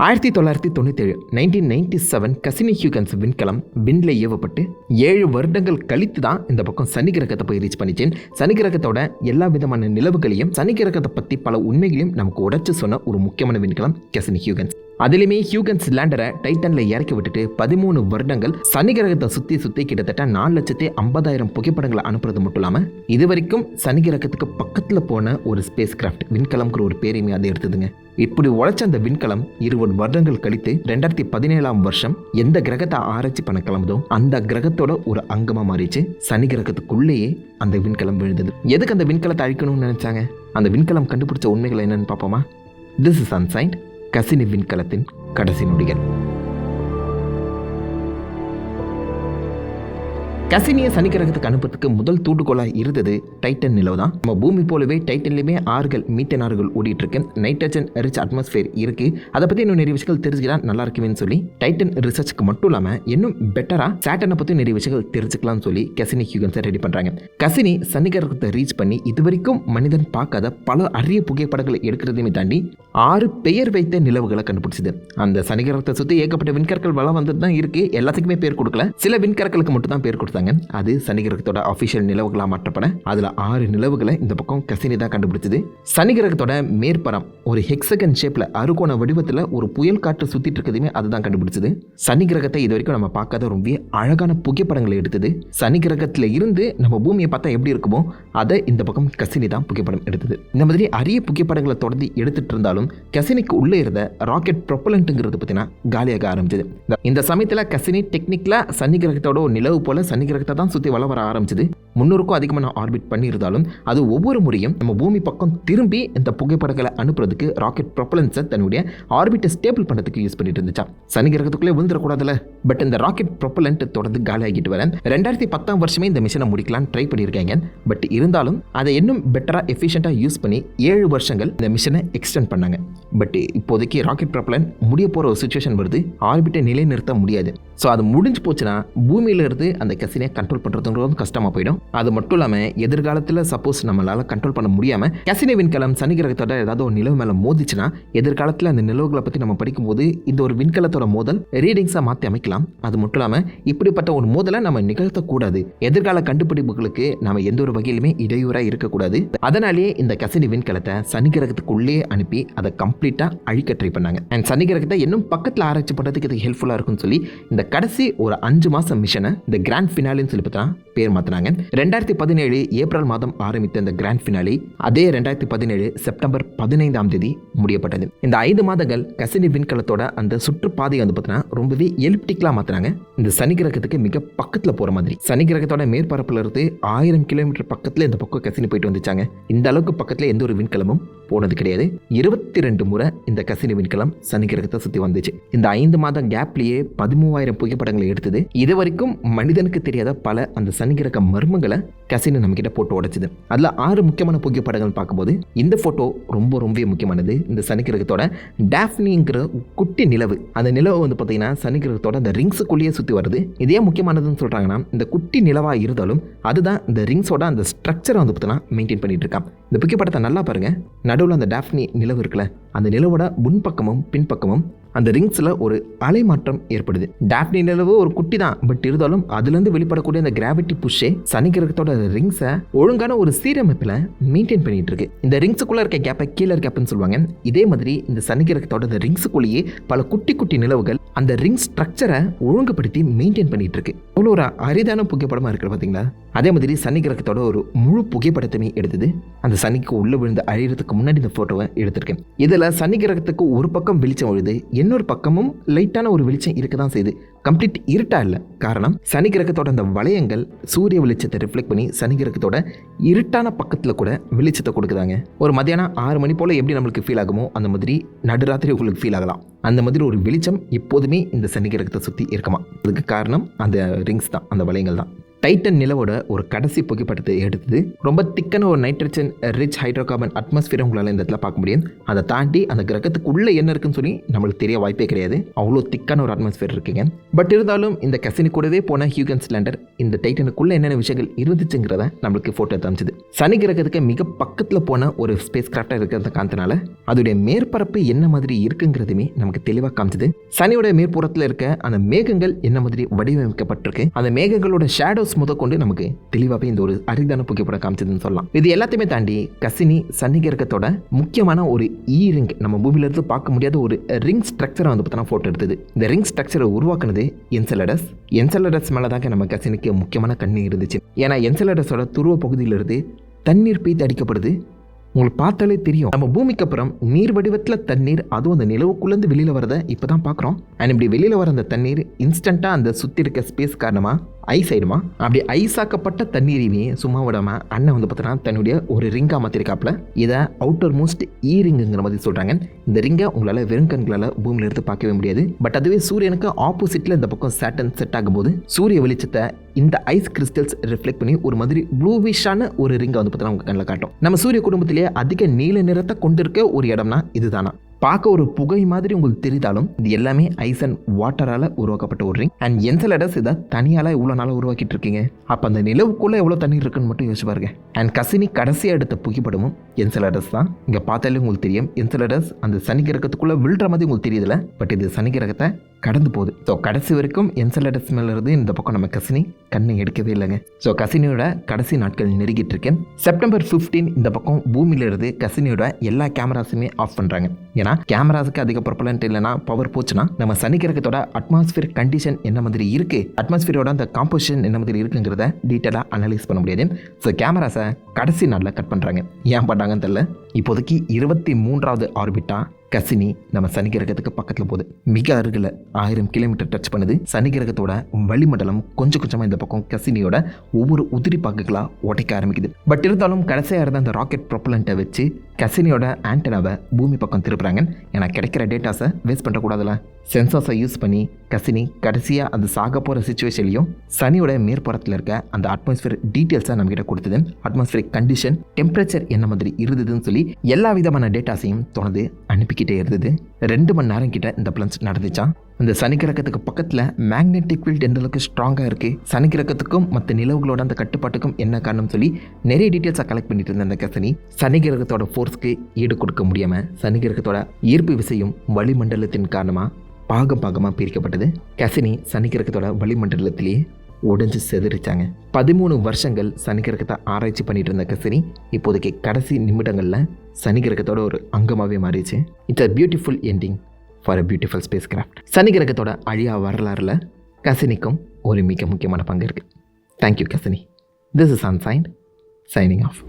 1997 1997 Cassini ஹியூகன்ஸ் விண்கலம் விண்ணில் ஏவப்பட்டு 7 வருடங்கள் கழித்து தான் இந்த பக்கம் சனி கிரகத்தை போய் ரீச் பண்ணிச்சேன். சனி கிரகத்தோட எல்லா விதமான நிலவுகளையும் சனி கிரகத்தை பற்றி பல உண்மைகளையும் நமக்கு உடைச்சு சொன்ன ஒரு முக்கியமான விண்கலம் கசினி ஹியூகன்ஸ். அதுலேயுமே ஹியூகன்ஸ் லேண்டரை டைட்டனில் இறக்கி விட்டுட்டு 13 வருடங்கள் சனி கிரகத்தை சுற்றி கிட்டத்தட்ட 4,50,000 புகைப்படங்களை அனுப்புறது மட்டும் இல்லாமல் இது வரைக்கும் சனி கிரகத்துக்கு பக்கத்தில் போன ஒரு ஸ்பேஸ் கிராஃப்ட் விண்கலம்ங்கிற ஒரு பேரையுமே அதை எடுத்ததுங்க. இப்படி உழைச்ச அந்த விண்கலம் 20 வருடங்கள் கழித்து 2017 வருஷம் எந்த கிரகத்தை ஆராய்ச்சி பண்ண கிளம்புதோ அந்த கிரகத்தோட ஒரு அங்கமாக மாறிச்சு. சனி கிரகத்துக்குள்ளேயே அந்த விண்கலம் விழுந்தது. எதுக்கு அந்த விண்கலத்தை அழிக்கணும்னு நினைச்சாங்க? அந்த விண்கலம் கண்டுபிடிச்ச உண்மைகள் என்னன்னு பார்ப்போமா? திஸ் இஸ் அன்சைன்ட் கசினி விண்கலத்தின் கடைசி நொடிகள். கசினியை சனி கிரகத்துக்கு அனுப்புறதுக்கு முதல் தூண்டுகோலாக இருந்தது டைட்டன் நிலவு தான். நம்ம பூமி போலவே டைட்டன்லையுமே ஆறுகள் மீத்தேன் ஆறுகள் ஓடிட்டு இருக்கு. நைட்ரஜன் ரிச் அட்மாஸ்பியர் இருக்கு. அதை பற்றி இன்னும் நிறைய விஷயங்கள் தெரிஞ்சுக்கலாம் நல்லா இருக்குன்னு சொல்லி டைட்டன் ரிசர்ச்சுக்கு மட்டும் இல்லாமல் இன்னும் பெட்டராக சேட்டனை பற்றி நிறைய விஷயங்கள் தெரிஞ்சுக்கலாம்னு சொல்லி கசினி ஹியூகன்ஸை ரெடி பண்ணுறாங்க. கசினி சனி கிரகத்தை ரீச் பண்ணி இது வரைக்கும் மனிதன் பார்க்காத பல அரிய புகைப்படங்களை எடுக்கிறதையுமே தாண்டி 6 பெயர் வைத்த நிலவுகளை கண்டுபிடிச்சது. அந்த சனி கிரகத்தை சுற்றி ஏகப்பட்ட விண்கற்கள் வளம் வந்துட்டு தான் இருக்கு. எல்லாத்துக்குமே பேர் கொடுக்கல, சில விண்கற்களுக்கு மட்டும் தான் பேர் கொடுத்தாங்க. அது சனி கிரகத்தோட அபிஷியல் நிலவுகளா மாற்றப்பட அதுல 6 நிலவுகளை இந்த பக்கம் கசினி தான் கண்டுபிடிச்சது. சனி கிரகத்தோட மேற்பரம் ஒரு ஹெக்ஸகன் ஷேப்ல அறுகோண வடிவத்தில் ஒரு புயல் காற்று சுத்திட்டு இருக்கதுமே அதுதான் கண்டுபிடிச்சது. சனி கிரகத்தை இது வரைக்கும் நம்ம பார்க்காத ரொம்ப அழகான புகைப்படங்களை எடுத்தது. சனி கிரகத்துல இருந்து நம்ம பூமியை பார்த்தா எப்படி இருக்குமோ அதை இந்த பக்கம் கசினி தான் புகைப்படம் எடுத்தது. இந்த மாதிரி அரிய புகைப்படங்களை தொடர்ந்து எடுத்துட்டு இருந்தாலும் கசினிக்கு உள்ளே இருந்த ராக்கெட் ப்ரொப்பலண்ட்ங்கிறது பத்தினா காலியாக ஆரம்பிச்சது. இந்த சமயத்துல கசினி டெக்னிக்கலா சனி கிரகத்தோட நிலவு போல சனி கிரகத்தை தான் சுற்றி வளர ஆரம்பிச்சது. 300க்கும் அதிகமான ஆர்பிட் பண்ணியிருந்தாலும் அது ஒவ்வொரு முறையும் நம்ம பூமி பக்கம் திரும்பி இந்த புகைப்படங்களை அனுப்புறதுக்கு ராக்கெட் ப்ரொப்பலன்ஸை தன்னுடைய ஆர்பிட்டை ஸ்டேபிள் பண்ணுறதுக்கு யூஸ் பண்ணிட்டு இருந்துச்சா. சனி கிரகத்துக்குள்ளே விழுந்துடக்கூடாதுல்ல. பட் இந்த ராக்கெட் ப்ரொப்பலண்ட் தொடர்ந்து காலி ஆகிட்டு வரேன். 2010 வருஷமே இந்த மிஷனை முடிக்கலாம் ட்ரை பண்ணியிருக்காங்க. பட் இருந்தாலும் அதை இன்னும் பெட்டராக எஃபிஷியண்டாக யூஸ் பண்ணி 7 வருஷங்கள் இந்த மிஷனை எக்ஸ்டெண்ட் பண்ணாங்க. பட் இப்போதைக்கு ராக்கெட் ப்ரொப்பலண்ட் முடிய போகிற ஒரு சுச்சுவேஷன் வருது. ஆர்பிட்டை நிலைநிறுத்த முடியாது. ஸோ அது முடிஞ்சு போச்சுன்னா பூமியிலிருந்து அந்த கசினை கண்ட்ரோல் பண்ணுறதுங்கிறது கஷ்டமாக போயிடும். அது மட்டும் இல்லாமல் எதிர்காலத்தில் சப்போஸ் நம்மளால் கண்ட்ரோல் பண்ண முடியாமல் கசினி விண்கலம் சனி கிரகத்தோட ஏதாவது ஒரு நிலவு மேலே மோதிச்சுன்னா எதிர்காலத்தில் அந்த நிலவுகளை பற்றி நம்ம படிக்கும்போது இந்த ஒரு விண்கலத்தோட மோதல் ரீடிங்ஸாக மாற்றி அமைக்கலாம். அது மட்டும் இல்லாமல் இப்படிப்பட்ட ஒரு மோதலை நம்ம நிகழ்த்தக்கூடாது. எதிர்கால கண்டுபிடிப்புகளுக்கு நம்ம எந்த ஒரு வகையிலுமே இடையூறாக இருக்கக்கூடாது. அதனாலேயே இந்த கசினி விண்கலத்தை சனி கிரகத்துக்குள்ளே அனுப்பி அதை கம்ப்ளீட்டாக அழிக்க ட்ரை பண்ணாங்க. அண்ட் சனி கிரகத்தை இன்னும் பக்கத்தில் ஆராய்ச்சி பண்ணுறதுக்கு இது ஹெல்ப்ஃபுல்லாக இருக்குன்னு சொல்லி இந்த கடைசி ஒரு 5 மாதம் மிஷனை இந்த கிராண்ட் ஃபினாலின்னு சொல்லி பார்த்தா பேர் மாற்றினாங்க. 2017 ஏப்ரல் மாதம் ஆரம்பித்த இந்த கிராண்ட் ஃபினாலி அதே 2017 செப்டம்பர் 15 முடியப்பட்டது. இந்த 5 மாதங்கள் கசினி விண்கலத்தோட அந்த சுற்றுப்பாதையை வந்து பார்த்தீங்கன்னா ரொம்பவே எலிப்டிக்கலாக மாற்றினாங்க. இந்த சனி கிரகத்துக்கு மிக பக்கத்தில் போகிற மாதிரி. சனி கிரகத்தோட மேற்பரப்புல இருந்து 1000 கிலோமீட்டர் பக்கத்தில் இந்த பக்கம் கசினி போயிட்டு வந்துச்சாங்க. இந்த அளவுக்கு பக்கத்தில் எந்த ஒரு விண்கலமும் போனது கிடையாது. 22 முறை இந்த கசினி விண்கலம் சனி கிரகத்தை சுற்றி வந்துச்சு. இந்த 5 மாதம் கேப்லேயே 13,000 புகைப்படங்களை எடுத்தது. இது வரைக்கும் மனிதனுக்கு தெரியாத பல அந்த சனி கிரக மர்மங்களை கசினி நம்ம கிட்ட போட்டோ உடைச்சது. அதில் 6 முக்கியமான புகைப்படங்கள் பார்க்கும்போது இந்த போட்டோ ரொம்ப முக்கியமானது. இந்த சனி கிரகத்தோட டாஃப்னிங்கிற குட்டி நிலவு. அந்த நிலவு வந்து பார்த்தீங்கன்னா சனி கிரகத்தோட அந்த ரிங்ஸுக்குள்ளேயே சுற்றி வருது. இதே முக்கியமானதுன்னு சொல்கிறாங்கன்னா இந்த குட்டி நிலவாக இருந்தாலும் அதுதான் இந்த ரிங்ஸோட அந்த ஸ்ட்ரக்சரை வந்து பார்த்தீங்கன்னா மெயின்டைன் பண்ணிட்டு இருக்கான். இந்த புகைப்படத்தை நல்லா பாருங்க. நடுவில் அந்த டாஃப்னி நிலவு இருக்குல்ல, அந்த நிலவோட முன்பக்கமும் பின்பக்கமும் அந்த ரிங்ஸில் ஒரு அலை மாற்றம் ஏற்படுது. டாஃப்னி நிலவு ஒரு குட்டி தான், பட் இருந்தாலும் அதுலேருந்து வெளிப்படக்கூடிய அந்த கிராவிட்டி புஷ்ஷே சனி கிரகத்தோட ரிங்ஸை ஒழுங்கான ஒரு சீரமைப்பில் மெயின்டைன் பண்ணிட்டு இருக்கு. இந்த ரிங்ஸுக்குள்ளே இருக்க கேப்பை கீழே கேப்னு சொல்லுவாங்க. இதே மாதிரி இந்த சனி கிரகத்தோட இந்த ரிங்ஸுக்குள்ளேயே பல குட்டி நிலவுகள் அந்த ரிங் ஸ்ட்ரக்சரை ஒழுங்குபடுத்தி மெயின்டைன் பண்ணிட்டு இருக்கு. அவ்வளோ ஒரு அரிதான புகைப்படமாக இருக்குது பார்த்தீங்களா? அதே மாதிரி சனி கிரகத்தோட ஒரு முழு புகைப்படத்தையுமே எடுத்தது. அந்த சனிக்கு உள்ள விழுந்து அழியறதுக்கு முன்னாடி இந்த ஃபோட்டோவை எடுத்திருக்கேன். இதில் சனி கிரகத்துக்கு ஒரு பக்கம் வெளிச்சம் விழுது, இன்னொரு பக்கமும் லைட்டான ஒரு வெளிச்சம் இருக்க தான் செய்யுது. கம்ப்ளீட் இருட்டா இல்லை. காரணம் சனி கிரகத்தோட அந்த வளையங்கள் சூரிய வெளிச்சத்தை ரிஃப்ளெக்ட் பண்ணி சனி கிரகத்தோட இருட்டான பக்கத்தில் கூட வெளிச்சத்தை கொடுக்குதாங்க. ஒரு மத்தியானம் 6 மணி போல் எப்படி நம்மளுக்கு ஃபீல் ஆகுமோ அந்த மாதிரி நடுராத்திரி உங்களுக்கு ஃபீல் ஆகலாம். அந்த மாதிரி ஒரு வெளிச்சம் எப்போதுமே இந்த சனி கிரகத்தை சுற்றி இருக்குமா. அதுக்கு காரணம் அந்த ரிங்ஸ் தான், அந்த வளையங்கள் தான். டைட்டன் நிலவோட ஒரு கடைசி புகைப்படத்தை எடுத்தது. ரொம்ப திக்கான ஒரு nitrogen rich hydro carbon atmosphere உங்களால் இந்த இடத்துல பார்க்க முடியும். அதை தாண்டி அந்த கிரகத்துக்குள்ளே என்ன இருக்குன்னு சொல்லி நம்மளுக்கு தெரிய வாய்ப்பே கிடையாது. அவ்வளோ திக்கான ஒரு அட்மாஸ்பியர் இருக்குங்க. பட் இருந்தாலும் இந்த கசினி கூடவே போன ஹியூகன்ஸ் லேண்டர் இந்த டைட்டனுக்குள்ளே என்னென்ன விஷயங்கள் இருந்துச்சுங்கிறத நம்மளுக்கு ஃபோட்டோ எடுத்து சனி கிரகத்துக்கு மிக பக்கத்தில் போன ஒரு ஸ்பேஸ் கிராஃப்டாக இருக்கிறத காரணத்தினால அதோடைய மேற்பரப்பு என்ன மாதிரி இருக்குங்கிறதுமே நமக்கு தெளிவாக காமிச்சது. சனியோட மேற்புறத்தில் இருக்க அந்த மேகங்கள் என்ன மாதிரி வடிவமைக்கப்பட்டிருக்கு, அந்த மேகங்களோட ஷேடோஸ் முதற்கொண்டு நமக்கு தெளிவாகவே இந்த ஒரு அரிதான புகைப்படம் காமிச்சதுன்னு சொல்லலாம். இது எல்லாத்தையுமே தாண்டி கசினி சனி கிரகத்தோட முக்கியமான ஒரு ரிங், நம்ம பூமியில இருந்து பார்க்க முடியாத ஒரு ரிங் ஸ்ட்ரக்சரை வந்து பார்த்தா ஃபோட்டோ எடுத்தது. இந்த ரிங் ஸ்ட்ரக்சரை உருவாக்குனது என்செலடஸ் மேலே தாங்க நம்ம கசினிக்கு முக்கியமான கண்ணு இருந்துச்சு. ஏன்னா என்செலடஸோட துருவ பகுதியிலிருந்து தண்ணீர் பீத்து அடிக்கப்படுது. உங்களுக்கு பார்த்தாலே தெரியும், நம்ம பூமிக்கு அப்புறம் நீர் வடிவத்தில் தண்ணீர், அதுவும் அந்த நிலவுக்குள்ளேருந்து வெளியில் வரதை இப்போ தான் பார்க்குறோம். அண்ட் இப்படி வெளியில் வர அந்த தண்ணீர் இன்ஸ்டண்ட்டாக அந்த சுற்றி இருக்க ஸ்பேஸ் காரணமாக ஐஸ் ஆகிடுமா. அப்படி ஐஸ் ஆக்கப்பட்ட தண்ணீரையுமே சும்மா விடாமல் அண்ணன் வந்து பார்த்தோன்னா தன்னுடைய ஒரு ரிங்காக மாற்றிருக்காப்புல. இதை அவுட்டர் மோஸ்ட் ரிங்குங்கிற மாதிரி சொல்கிறாங்க. இந்த ரிங்கை உங்களால் வெறும் கண்களால் பூமியில் எடுத்து பார்க்கவே முடியாது. பட் அதுவே சூரியனுக்கு ஆப்போசிட்டில் இந்த பக்கம் சேட்டன் செட் ஆகும்போது சூரிய வெளிச்சத்தை இந்த ஐஸ் கிறிஸ்டல்ஸ் ரிஃப்ளெக்ட் பண்ணி ஒரு மாதிரி ப்ளூவிஷான ஒரு ரிங்கை வந்து பார்த்தோன்னா உங்கள் கண்ணில் காட்டும். நம்ம சூரிய குடும்பத்திலேயே அதிக நீல நிறத்தை கொண்டிருக்க ஒரு இடம்னா இதுதானா. பார்க்க ஒரு புகை மாதிரி உங்களுக்கு தெரிந்தாலும் இது எல்லாமே ஐஸ் அண்ட் வாட்டரால் உருவாக்கப்பட்ட ஒரு ரிங். அண்ட் என்செலடஸ் இதை தனியால் இவ்வளோ நாளாக உருவாக்கிட்டு இருக்கீங்க. அப்போ அந்த நிலவுக்குள்ளே எவ்வளோ தண்ணீர் இருக்குன்னு மட்டும் யோசிச்சு பாருங்க. அண்ட் கசினி கடைசியாக எடுத்த புகைப்படமும் என்செலடஸ் தான். இங்கே பார்த்தாலே உங்களுக்கு தெரியும், என்செலடஸ் அந்த சனி கிரகத்துக்குள்ளே விழுற மாதிரி உங்களுக்கு தெரியுதுல. பட் இது சனி கிரகத்தை கடந்து போகுது. ஸோ கடைசி வரைக்கும் என்செலடஸ் மேலே இருந்து இந்த பக்கம் நம்ம கசினி கண்ணை எடுக்கவே இல்லைங்க. ஸோ கசினியோட கடைசி நாட்கள் நெருங்கிட்டு இருக்கேன். செப்டம்பர் 15 இந்த பக்கம் பூமியிலிருந்து கசினியோட எல்லா கேமராஸுமே ஆஃப் பண்ணுறாங்க. ஏன்னா கேமராஸுக்கு அதிக ப்ரொப்பலண்ட் இல்லைனா பவர் போச்சுன்னா நம்ம சனி கிரகத்தோட அட்மாஸ்பியர் கண்டிஷன் என்ன மாதிரி இருக்குது, அட்மாஸ்பியரோட அந்த காம்போசிஷன் என்ன மாதிரி இருக்குங்கிறத டீட்டெயிலாக அனலைஸ் பண்ண முடியாது. ஸோ கேமராஸை கடைசி நாளில் கட் பண்ணுறாங்க. ஏன் பண்ணாங்கன்னு தெரியல. இப்போதைக்கு 23வது ஆர்பிட்டாக கசினி நம்ம சனி கிரகத்துக்கு பக்கத்தில் போகுது. மிக அருகில் 1000 கிலோமீட்டர் டச் பண்ணுது. சனி கிரகத்தோட வளிமண்டலம் கொஞ்சம் கொஞ்சமாக இந்த பக்கம் கசினியோட ஒவ்வொரு உதிரி பாக்குகளாக உடைக்க ஆரம்பிக்குது. பட் இருந்தாலும் கடைசியாக இருந்த அந்த ராக்கெட் ப்ரொப்பலண்ட்டை வச்சு கசினியோட ஆண்டனாவை பூமி பக்கம் திருப்புறாங்க. ஏன்னா கிடைக்கிற டேட்டாஸை வேஸ்ட் பண்ணக்கூடாதுல்ல. சென்சார்ஸை யூஸ் பண்ணி கசினி கடைசியாக அது சாக போகிற சுச்சுவேஷன்லையும் சனியோட மேற்புறத்தில் இருக்க அந்த அட்மாஸ்பியர் டீட்டெயில்ஸை நம்மகிட்ட கொடுத்தது. அட்மாஸ்பியரிக் கண்டிஷன், டெம்பரேச்சர் என்ன மாதிரி இருந்ததுன்னு சொல்லி எல்லா விதமான டேட்டாஸையும் தொடர்ந்து அனுப்பிக்கிட்டே இருந்தது. 2 மணி நேரம் கிட்ட இந்த பிளன்ஸ் நடந்துச்சான். அந்த சனி கிரகத்துக்கு பக்கத்தில் மேக்னெட்டிக் ஃபீல்ட் எந்த அளவுக்கு ஸ்ட்ராங்காக இருக்குது, சனி கிரகத்துக்கும் மற்ற நிலவுகளோட அந்த கட்டுப்பாட்டுக்கும் என்ன காரணம் சொல்லி நிறைய டீட்டெயில்ஸை கலெக்ட் பண்ணிட்டு இருந்த அந்த கசினி சனி கிரகத்தோட ஃபோர்ஸ்க்கு ஈடு கொடுக்க முடியாமல் சனி கிரகத்தோட ஈர்ப்பு விசையும் வளிமண்டலத்தின் காரணமாக பாகமாக பிரிக்கப்பட்டது. கசினி சனி கிரகத்தோட வளிமண்டலத்திலேயே உடைஞ்சு செதறிச்சாங்க. 13 வருஷங்கள் சனி கிரகத்தை ஆராய்ச்சி பண்ணிட்டு இருந்த கசினி இப்போதைக்கு கடைசி நிமிடங்களில் சனி கிரகத்தோட ஒரு அங்கமாகவே மாறிச்சு. It's a beautiful ending for a beautiful spacecraft. சனி கிரகத்தோட அழியா வரலாறுல கசினிக்கும் ஒரு மிக முக்கியமான பங்கு இருக்குது. Thank you Cassini. This is ancient signing of.